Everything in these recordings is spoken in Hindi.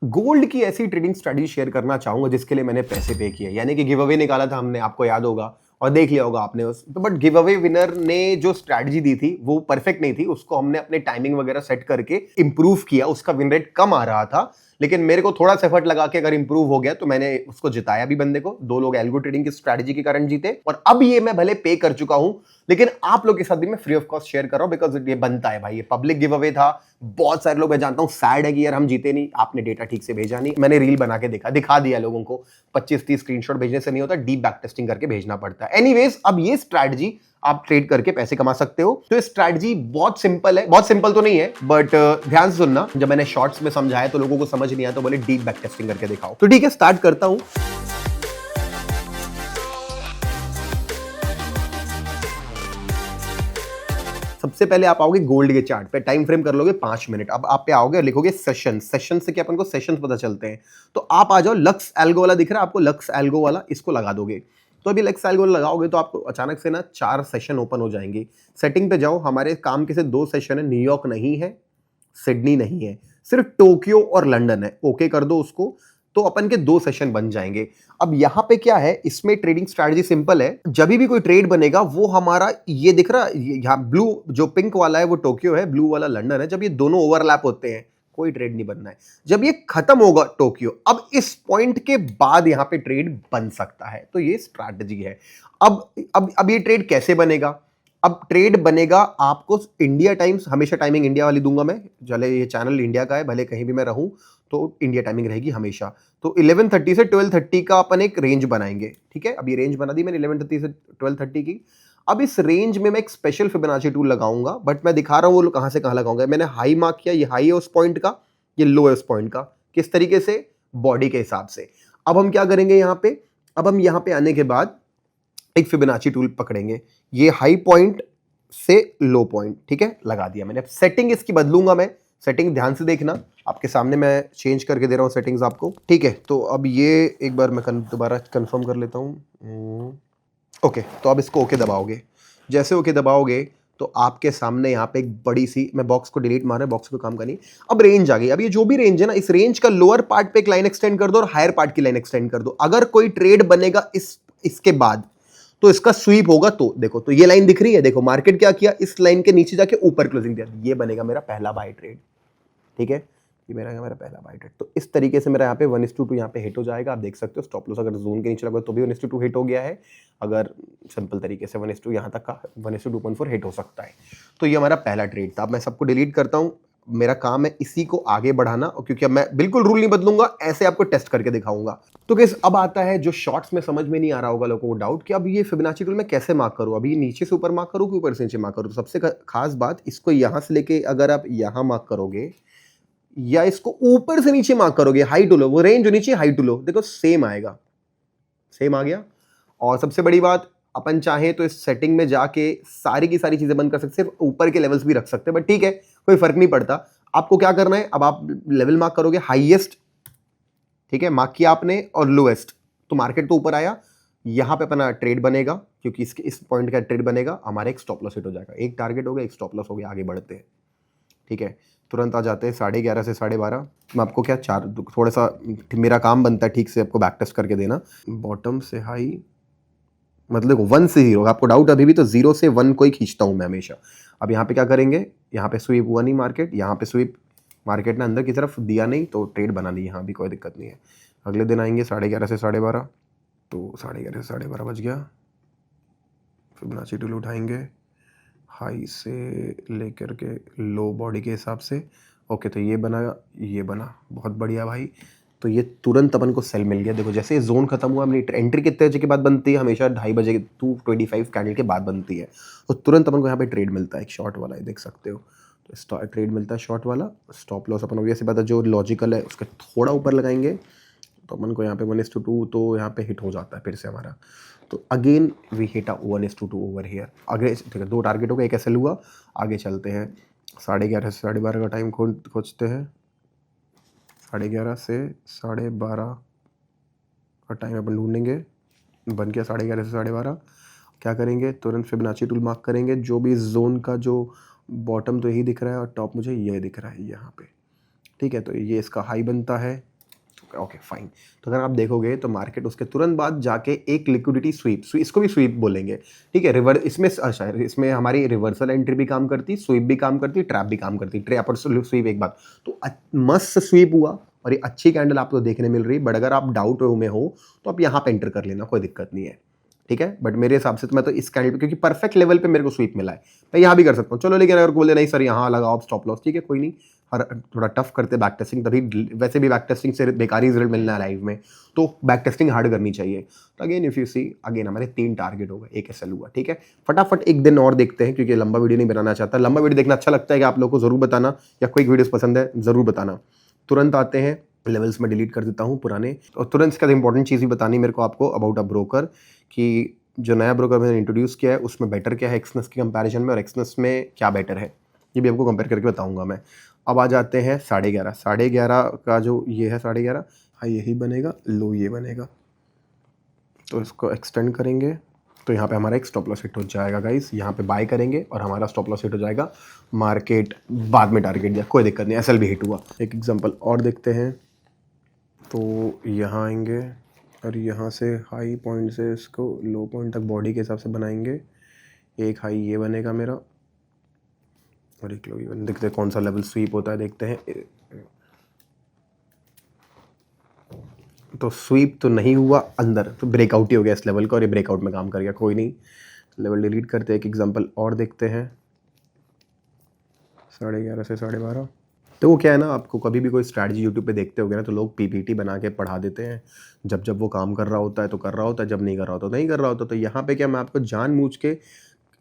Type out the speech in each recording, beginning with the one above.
गोल्ड की ऐसी ट्रेडिंग स्ट्रेटजी शेयर करना चाहूंगा जिसके लिए मैंने पैसे पे किए, यानी कि गिव अवे निकाला था हमने, आपको याद होगा और देख लिया होगा आपने उस तो। बट गिव अवे विनर ने जो स्ट्रेटजी दी थी वो परफेक्ट नहीं थी, उसको हमने अपने टाइमिंग वगैरह सेट करके इंप्रूव किया। उसका विन रेट कम आ रहा था, लेकिन मेरे को थोड़ा सा एफर्ट लगा के अगर इंप्रूव हो गया तो मैंने उसको जिताया भी बंदे को। 2 लोग एल्गो ट्रेडिंग की स्ट्रेटजी के कारण जीते, और अब ये मैं भले पे कर चुका हूं लेकिन आप लोग के साथ भी मैं फ्री ऑफ कॉस्ट शेयर कर रहा हूं, बिकॉज ये बनता है भाई। ये पब्लिक गिव अवे था, बहुत सारे लोग मैं जानता हूं सैड है कि यार हम जीते नहीं, आपने डेटा ठीक से भेजा नहीं। मैंने रील बना के दिखा दिया लोगों को। 25-30 स्क्रीनशॉट भेजने से नहीं होता, डीप बैक टेस्टिंग करके भेजना पड़ता है। एनीवेज, अब ये स्ट्रैटेजी आप ट्रेड करके पैसे कमा सकते हो। तो ये स्ट्रैटेजी बहुत सिंपल है, बहुत सिंपल तो नहीं है बट ध्यान से सुनना। जब मैंने शॉर्ट्स में समझाया तो लोगों को समझ नहीं आया, तो बोले डीप बैक टेस्टिंग करके दिखाओ। तो ठीक है, स्टार्ट करता हूं। सबसे पहले आप आओगे गोल्ड के चार्ट पे, टाइम फ्रेम कर लोगे 5 मिनट। अब आप पे आओगे और लिखोगे सेशन। सेशन से क्या अपन को सेशंस पता चलते हैं। तो आप आ जाओ, लक्स एल्गो वाला दिख रहा है आपको, लक्स एल्गो वाला, इसको लगा दोगे। तो अभी लक्स एल्गो लगाओगे तो आपको अचानक से ना 4 सेशन ओपन हो जाएंगे। सेटिंग पे जाओ, हमारे काम के से 2 सेशन है, न्यूयॉर्क नहीं है, सिडनी नहीं है, सिर्फ टोक्यो और लंदन है। ओके कर दो उसको, तो अपन के 2 सेशन बन जाएंगे। अब यहां पे क्या है, इसमें ट्रेडिंग स्ट्रैटेजी सिंपल है। जब भी कोई ट्रेड बनेगा वो हमारा ये दिख रहा है, यहाँ ब्लू जो पिंक वाला है वो टोक्यो है, ब्लू वाला लंदन है। जब ये दोनों ओवरलैप होते हैं कोई ट्रेड नहीं बनना है। जब ये खत्म होगा टोक्यो, अब इस पॉइंट के बाद यहां पे ट्रेड बन सकता है। तो ये स्ट्रैटेजी है। अब ये ट्रेड कैसे बनेगा? अब ट्रेड बनेगा आपको इंडिया टाइम्स, हमेशा टाइमिंग इंडिया वाली दूंगा मैं, चले ये चैनल इंडिया का है, भले कहीं भी मैं रहूं तो इंडिया टाइमिंग रहेगी हमेशा। तो 11:30 से 12:30 का अपन एक रेंज बनाएंगे, ठीक है। अब ये रेंज बना दी मैंने 11:30 से 12:30 की। अब इस रेंज में मैं एक स्पेशल फिबोनाची टूल लगाऊंगा, बट मैं दिखा रहा हूं वो कहां से कहां लगाऊंगा। मैंने हाई मार्क किया, ये हाई है उस पॉइंट का, ये लो है उस पॉइंट का। किस तरीके से? बॉडी के हिसाब से। अब हम क्या करेंगे यहां पे, अब हम यहां पे आने के बाद एक फिबोनाची टूल पकड़ेंगे, ये हाई पॉइंट से लो पॉइंट, ठीक है, लगा दिया मैंने। अब सेटिंग इसकी बदलूंगा मैं, सेटिंग ध्यान से देखना, आपके सामने मैं चेंज करके दे रहा हूं सेटिंग्स आपको, ठीक है। तो अब ये एक बार मैं दोबारा कंफर्म कर लेता हूं। ओके, तो अब इसको ओके दबाओगे। जैसे ओके दबाओगे तो आपके सामने यहाँ पे एक बड़ी सी, मैं बॉक्स को डिलीट मार रहा है, बॉक्स को काम करनी। अब रेंज आ गई। अब ये जो भी रेंज है ना, इस रेंज का लोअर पार्ट पे एक लाइन एक्सटेंड कर दो और हायर पार्ट की लाइन एक्सटेंड कर दो। अगर कोई ट्रेड बनेगा इसके बाद तो इसका स्वीप होगा। तो देखो, तो ये लाइन दिख रही है, देखो मार्केट क्या किया, इस लाइन के नीचे जाके ऊपर क्लोजिंग दिया। ये बनेगा मेरा पहला बाय ट्रेड, ठीक है। ये मेरा पहला बाय ट्रेड। तो इस तरीके से मेरा यहाँ पे 1:2 यहाँ पे हिट हो जाएगा। आप देख सकते हो स्टॉप लॉस अगर जोन के नीचे लगा तो भी 1:2 हिट हो गया है। अगर सिंपल तरीके से 1:2 यहाँ तक का 1:2.4 हिट हो सकता है। तो ये हमारा पहला ट्रेड था। अब मैं सबको डिलीट करता हूँ, मेरा काम है इसी को आगे बढ़ाना, क्योंकि अब मैं बिल्कुल रूल नहीं बदलूंगा, ऐसे आपको टेस्ट करके दिखाऊंगा। तो गाइस, अब आता है जो शॉर्ट्स में समझ में नहीं आ रहा होगा लोगों को डाउट कि अब ये फिबोनाची टूल मैं कैसे मार्क करूं। अभी नीचे से ऊपर मार्क करूं कि ऊपर से नीचे मार्क करूं? तो सबसे खास बात, इसको यहां से लेके अगर आप यहां मार्क करोगे या इसको ऊपर से नीचे मार्क करोगे, हाई टू लो, वो रेंज जो नीचे हाई टू लो, देखो सेम आएगा, सेम आ गया। और सबसे बड़ी बात, अपन चाहे तो इस सेटिंग में जाके सारी की सारी चीजें बंद कर सकते, सिर्फ ऊपर के लेवल्स भी रख सकते हैं, बट ठीक है, कोई फर्क नहीं पड़ता। आपको क्या करना है, अब आप लेवल मार्क करोगे हाईएस्ट, ठीक है, मार्क किया आपने, और लोएस्ट। तो मार्केट तो ऊपर आया, यहां पे अपना ट्रेड बनेगा, क्योंकि इस पॉइंट का ट्रेड बनेगा, हमारा एक स्टॉप लॉस हिट हो जाएगा। एक टारगेट हो गया, एक स्टॉप लॉस हो गया, आगे बढ़ते हैं, ठीक है। तुरंत आ जाते हैं 11:30 से 12:30। मैं आपको क्या थोड़ा सा मेरा काम बनता है ठीक से आपको बैक टेस्ट करके देना। बॉटम से हाई, मतलब 1 से 0, आपको डाउट अभी भी तो 0 से 1 को ही खींचता हूं मैं हमेशा। अब यहाँ पे क्या करेंगे, यहाँ पे स्वीप हुआ नहीं मार्केट, यहाँ पे स्वीप मार्केट ने अंदर की तरफ दिया नहीं, तो ट्रेड बना ली, यहाँ भी कोई दिक्कत नहीं है। अगले दिन आएंगे 11:30 से 12:30, तो 11:30 से 12:30 बज गया। फिबोनाची टूल उठाएंगे हाई से लेकर के लो बॉडी के हिसाब से। ओके, तो ये बना, ये बना, बहुत बढ़िया भाई। तो ये तुरंत अपन को सेल मिल गया। देखो जैसे ये जोन खत्म हुआ, अपनी एंट्री कितने बजे के बाद बनती है? हमेशा 2:30 बजे 2:25 कैंडल के बाद बनती है। तो तुरंत अपन को यहाँ पे ट्रेड मिलता है, एक शॉर्ट वाला है, देख सकते हो। तो ट्रेड मिलता है शॉर्ट वाला। स्टॉप लॉस अपन ऑब्वियस बात है जो लॉजिकल है उसके थोड़ा ऊपर लगाएंगे, तो अपन को यहाँ पे 1:2 तो यहाँ पे हिट हो जाता है फिर से हमारा। तो again we hit 1:2 over here. आगे ठीक है, 2 टारगेट हो गए, एक ऐसे हुआ। आगे चलते हैं, 11:30 से 12:30 का टाइम खोजते हैं। 11:30 से 12:30 का टाइम अपन ढूंढेंगे। बन गया 11:30 से 12:30। क्या करेंगे, तुरंत फिबोनाची टूल मार्क करेंगे। जो भी जोन का जो बॉटम तो यही दिख रहा है और टॉप मुझे ये दिख रहा है यहाँ पे, ठीक है। तो ये इसका हाई बनता है, चुका है। Okay fine. तो अगर आप देखोगे तो मार्केट उसके तुरंत बाद जाके एक लिक्विडिटी स्वीप, इसको भी स्वीप बोलेंगे, ठीक है। रिवर्स इसमें हमारी रिवर्सल एंट्री भी काम करती, स्वीप भी काम करती, ट्रैप भी काम करती, ट्रैप और स्वीप एक बात। तो मस्त स्वीप हुआ और ये अच्छी कैंडल आपको देखने मिल रही है। बट अगर आप डाउट में हो तो आप यहाँ पे एंटर कर लेना, कोई दिक्कत नहीं है, ठीक है। बट मेरे हिसाब से तो मैं तो इस कैंडल पे, क्योंकि परफेक्ट लेवल पे मेरे को स्वीप मिला है, मैं यहाँ भी कर सकता हूँ। चलो, लेकिन अगर बोले नहीं सर यहाँ लगाओ स्टॉप लॉस, ठीक है कोई नहीं, हर थोड़ा टफ करते बैक टेस्टिंग, तभी वैसे भी बैक टेस्टिंग से बेकारी रिजल्ट मिलना है लाइव में, तो बैक टेस्टिंग हार्ड करनी चाहिए। तो again if you see, again हमारे 3 टारगेट हो गए, एक एसएल हुआ, ठीक है। फटाफट एक दिन और देखते हैं, क्योंकि लंबा वीडियो नहीं बनाना चाहता। लंबा वीडियो देखना अच्छा लगता है कि आप लोगों को जरूर बताना, या कोई वीडियोस पसंद है जरूर बताना। तुरंत आते हैं लेवल्स में, डिलीट कर देता हूँ पुराने, और तुरंत इसका इंपॉर्टेंट चीज़ भी बतानी मेरे को आपको अबाउट अ ब्रोकर, कि जो नया ब्रोकर मैंने इंट्रोड्यूस किया है उसमें बेटर क्या है एक्सनेस के कंपैरिजन में, और एक्सनेस में क्या बेटर है, ये भी आपको कंपेयर करके बताऊंगा मैं। अब आ जाते हैं 11:30, 11:30 का जो ये है 11:30, हाँ यही बनेगा, लो ये बनेगा, तो इसको एक्सटेंड करेंगे तो यहाँ पे हमारा एक स्टॉप लॉस हिट हो जाएगा गाइस। यहाँ पे बाय करेंगे और हमारा स्टॉप लॉस हिट हो जाएगा। मार्केट बाद में टारगेट दिया, कोई दिक्कत नहीं, एसएल भी हिट हुआ। एक एग्जांपल और देखते हैं, तो यहाँ आएंगे और यहाँ से हाई पॉइंट से इसको लो पॉइंट तक बॉडी के हिसाब से बनाएंगे। एक हाई ये बनेगा मेरा, और एक लो ये बनेगा। देखते हैं कौन सा लेवल स्वीप होता है, देखते हैं। तो स्वीप तो नहीं हुआ अंदर, तो ब्रेकआउट ही हो गया इस लेवल का, और ये ब्रेकआउट में काम कर गया, कोई नहीं, लेवल डिलीट करते हैं। एक एग्जांपल और देखते हैं, 11:30 से 12:30। तो वो क्या है ना, आपको कभी भी कोई स्ट्रैटेजी यूट्यूब पे देखते होगे ना, तो लोग पीपीटी बना के पढ़ा देते हैं, जब जब वो काम कर रहा होता है तो कर रहा होता है, जब नहीं कर रहा होता तो नहीं कर रहा होता। तो यहाँ पे क्या, मैं आपको जानबूझ के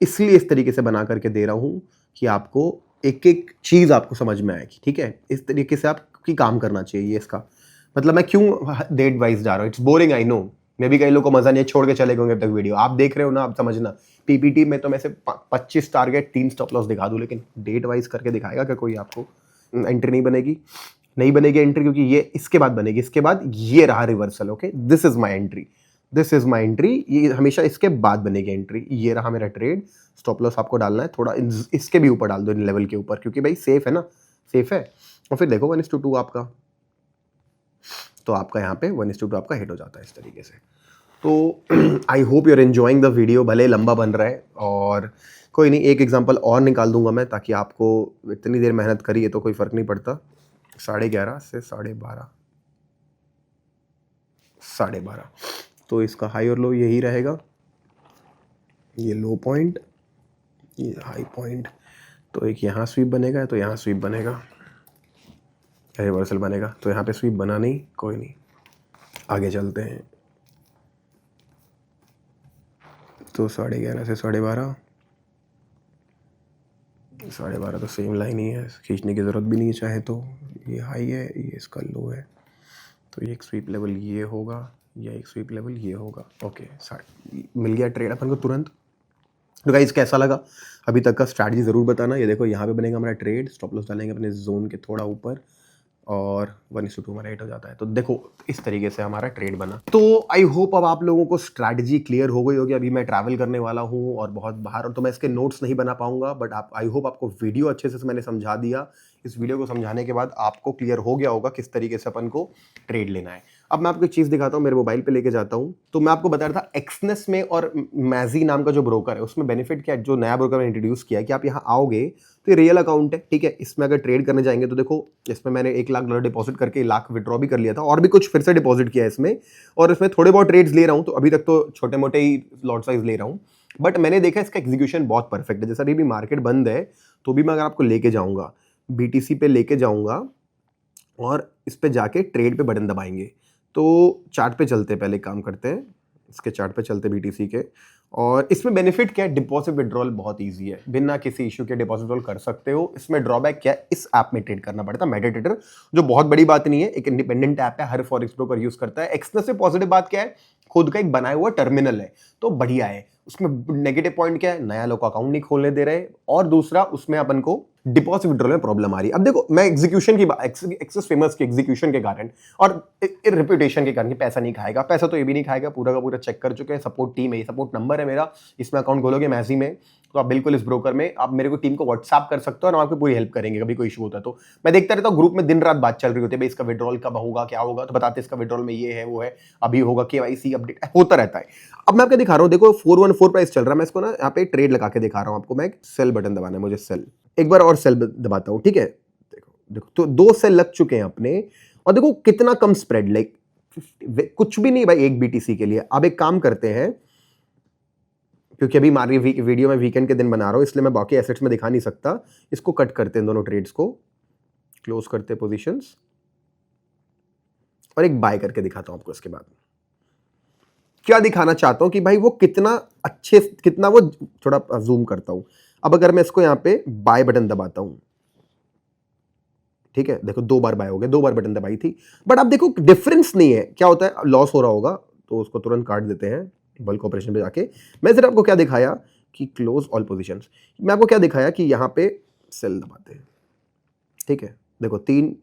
इसलिए इस तरीके से बना करके दे रहा हूँ कि आपको एक एक चीज़ आपको समझ में आएगी, ठीक है। इस तरीके से आपकी काम करना चाहिए। इसका मतलब मैं क्यों डेट वाइज जा रहा हूँ, इट्स बोरिंग आई नो, मे भी कई लोग को मजा नहीं है, छोड़ के चले गए अब तक वीडियो। आप देख रहे हो ना, आप समझना, पीपीटी में तो मैं से 25 टारगेट 3 स्टॉप लॉस दिखा दूँ, लेकिन डेट वाइज करके दिखाएगा क्या कोई आपको? एंट्री नहीं बनेगी एंट्री, क्योंकि ये इसके बाद बनेगी। इसके बाद ये रहा reversal, okay, this is my entry, ये हमेशा इसके बाद बनेगी एंट्री। ये रहा मेरा ट्रेड। स्टॉप लॉस आपको डालना है थोड़ा इसके भी ऊपर डाल दो, इन लेवल के ऊपर, क्योंकि भाई सेफ है ना, सेफ है। और फिर देखो 1:2 आपका, तो आपका यहाँ पे 1:2 आपका हिट हो जाता है इस तरीके से। तो I hope you are enjoying the video, भले लंबा बन रहा है, और कोई नहीं, एक एग्जांपल और निकाल दूंगा मैं, ताकि आपको इतनी देर मेहनत करी है तो कोई फ़र्क नहीं पड़ता। 11:30 से 12:30, 12:30, तो इसका हाई और लो यही रहेगा, ये लो पॉइंट, ये हाई पॉइंट। तो एक यहाँ स्वीप बनेगा, तो यहाँ स्वीप बनेगा, रिवर्सल बनेगा, तो यहाँ पे स्वीप बना नहीं, कोई नहीं, आगे चलते हैं। तो 11:30 से 12:30, 12:30 तो सेम लाइन ही है, खींचने की ज़रूरत भी नहीं है चाहे तो। ये हाई है, ये इसका लो है, तो एक स्वीप लेवल ये होगा, या एक स्वीप लेवल ये होगा। ओके, मिल गया ट्रेड अपन को तुरंत। तो गाइस कैसा लगा अभी तक का, स्ट्रैटेजी ज़रूर बताना। ये देखो यहाँ पे बनेगा हमारा ट्रेड, स्टॉप लॉस डालेंगे अपने जोन के थोड़ा ऊपर, और 1:2 हमारा हिट हो जाता है। तो देखो इस तरीके से हमारा ट्रेड बना। तो आई होप अब आप लोगों को स्ट्रैटेजी क्लियर हो गई होगी। अभी मैं ट्रैवल करने वाला हूँ और बहुत बाहर, और तो मैं इसके नोट्स नहीं बना पाऊंगा, बट आप, आई होप आपको वीडियो अच्छे से मैंने समझा दिया। इस वीडियो को समझाने के बाद आपको क्लियर हो गया होगा किस तरीके से अपन को ट्रेड लेना है। अब मैं आपको एक चीज़ दिखाता हूँ, मेरे मोबाइल पे लेके जाता हूँ। तो मैं आपको बता रहा था एक्सनेस में और मैजी नाम का जो ब्रोकर है, उसमें बेनिफिट क्या है, जो नया ब्रोकर मैंने इंट्रोड्यूस किया है, कि आप यहाँ आओगे तो ये रियल अकाउंट है, ठीक है। इसमें अगर ट्रेड करने जाएंगे तो देखो, इसमें मैंने $1 लाख डिपॉजिट करके $1 लाख विड्रॉ भी कर लिया था, और भी कुछ फिर से डिपॉजिट किया है इसमें, और इसमें थोड़े बहुत ट्रेड्स ले रहा हूँ। तो अभी तक तो छोटे मोटे ही लॉट साइज ले रहा हूँ, बट मैंने देखा इसका एग्जीक्यूशन बहुत परफेक्ट है। जैसा अभी भी मार्केट बंद है, तो भी मैं अगर आपको लेके जाऊँगा, BTC पे लेके जाऊँगा, और इस पे जाके ट्रेड पे बटन दबाएंगे। तो चार्ट पे चलते, पहले काम करते हैं, इसके चार्ट पे चलते BTC के। और इसमें बेनिफिट क्या है, डिपॉजिट विड्रॉल बहुत इजी है, बिना किसी इशू के डिपॉजिट विड्रॉल कर सकते हो। इसमें ड्रॉबैक क्या है, इस ऐप में ट्रेड करना पड़ता है, मेटाट्रेडर, जो बहुत बड़ी बात नहीं है, एक इंडिपेंडेंट ऐप है, हर फॉरेक्स ब्रोकर यूज करता है। एक्सनेस से पॉजिटिव बात क्या है, खुद का एक बनाया हुआ टर्मिनल है, तो बढ़िया है। उसमें नेगेटिव पॉइंट क्या है, नया लोग अकाउंट नहीं खोलने दे रहे, और दूसरा उसमें अपन को डिपॉजिट विड्रॉल में प्रॉब्लम आ रही है। अब देखो मैं एग्जीक्यूशन की एक्सेस फेमस के एग्जीक्यूशन के कारण और रेपुटेशन के कारण कि पैसा नहीं खाएगा, पैसा तो ये भी नहीं खाएगा, पूरा का पूरा चेक कर चुके हैं, सपोर्ट टीम है, सपोर्ट नंबर है मेरा, इसमें अकाउंट खोलोगे मैजी में तो आप बिल्कुल इस ब्रोकर में आप मेरे को टीम को व्हाट्सएप कर सकते हो और हम आपको पूरी हेल्प करेंगे, कभी कोई इशू होता है तो। मैं देखता रहता हूँ ग्रुप में दिन रात बात चल रही होती है, भाई इसका विड्रॉल कब होगा, क्या होगा, तो बताते इसका विड्रॉल में ये है वो है, अभी होगा, केवाईसी अपडेट होता रहता है। अब मैं आपको दिखा रहा हूँ, देखो 414 प्राइस चल रहा है, मैं इसको ना यहाँ पे ट्रेड लगा के दिखा रहा हूँ आपको। मैं सेल बटन दबाना है मुझे, सेल एक बार और सेल दबाता हूँ, ठीक है। देखो देखो तो 2 सेल लग चुके हैं अपने और देखो कितना कम स्प्रेड, लाइक कुछ भी नहीं भाई एक बीटीसी के लिए। अब एक काम करते हैं, क्योंकि अभी हमारी वीडियो में वीकेंड के दिन बना रहा हूं इसलिए मैं बाकी एसेट्स में दिखा नहीं सकता, इसको कट करते हैं, दोनों ट्रेड्स को क्लोज करते हैं पोजीशंस और एक बाय करके दिखाता हूं आपको। इसके बाद क्या दिखाना चाहता हूं कि भाई वो कितना अच्छे, कितना वो, थोड़ा जूम करता हूं। अब अगर मैं इसको यहां पे बाय बटन दबाता हूं, ठीक है, देखो 2 बार बाय हो गए, 2 बार बटन दबाई थी, बट अब देखो डिफरेंस नहीं है। क्या होता है, लॉस हो रहा होगा तो उसको तुरंत काट देते हैं बल्क ऑपरेशन पे जाके। मैं सिर्फ आपको क्या दिखाया कि क्लोज ऑल पोजीशंस, मैं आपको क्या दिखाया कि यहां पे सेल दबाते हैं, ठीक है। देखो 3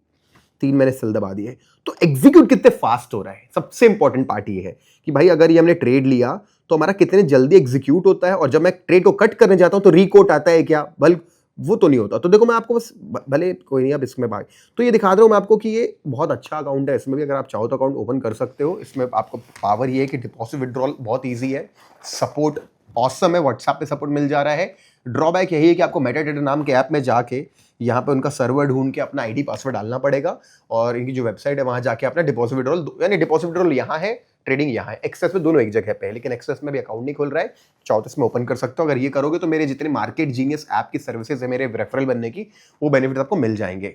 मैंने सेल दबा दिए, तो एग्जीक्यूट कितने फास्ट हो रहा है। सबसे इंपॉर्टेंट पार्ट ये है कि भाई अगर ये हमने ट्रेड लिया तो हमारा कितने जल्दी एग्जीक्यूट होता है, और जब मैं ट्रेड को कट करने जाता हूं तो रिकोट आता है क्या, बल्क वो तो नहीं होता। तो देखो मैं आपको बस, भले कोई नहीं, अब इसमें भाई तो ये दिखा रहा हूं मैं आपको कि ये बहुत अच्छा अकाउंट है, इसमें भी अगर आप चाहो तो अकाउंट ओपन कर सकते हो। इसमें आपको पावर ये है कि डिपॉजिट विड्रॉल बहुत ईजी है, सपोर्ट ऑसम है, व्हाट्सएप पे सपोर्ट मिल जा रहा है। ड्रॉबैक यही है कि आपको मेटाडेटा नाम के ऐप में जाके यहाँ पे उनका सर्वर ढूंढ के अपना आईडी पासवर्ड डालना पड़ेगा, और इनकी जो वेबसाइट है वहां जाके अपना डिपॉजिट विड्रॉल, यानी डिपॉजिट विड्रॉल यहाँ है, ट्रेडिंग यहाँ है, एक्सेस में दोनों एक जगह पे है, लेकिन एक्सेस में भी अकाउंट नहीं खुल रहा है, चाहो तो इसमें ओपन कर सकते हो। अगर ये करोगे तो मेरे जितने मार्केट जीनियस ऐप की सर्विसेज है मेरे रेफरल बनने की, वो बेनिफिट आपको मिल जाएंगे।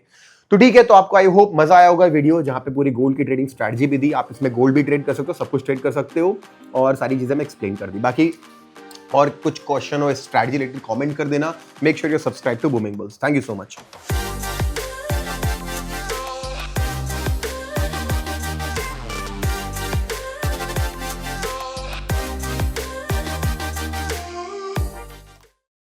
तो ठीक है, तो आपको आई होप मजा आया होगा वीडियो, जहां पे पूरी गोल्ड की ट्रेडिंग स्ट्रैटेजी भी दी, आप इसमें गोल्ड भी ट्रेड कर सकते हो, सब कुछ ट्रेड कर सकते हो, और सारी चीजें मैं एक्सप्लेन कर दी। बाकी और कुछ क्वेश्चन हो स्ट्रैटेजी रिलेटेड कमेंट कर देना। Make sure you subscribe to Booming Bulls. Thank you so much.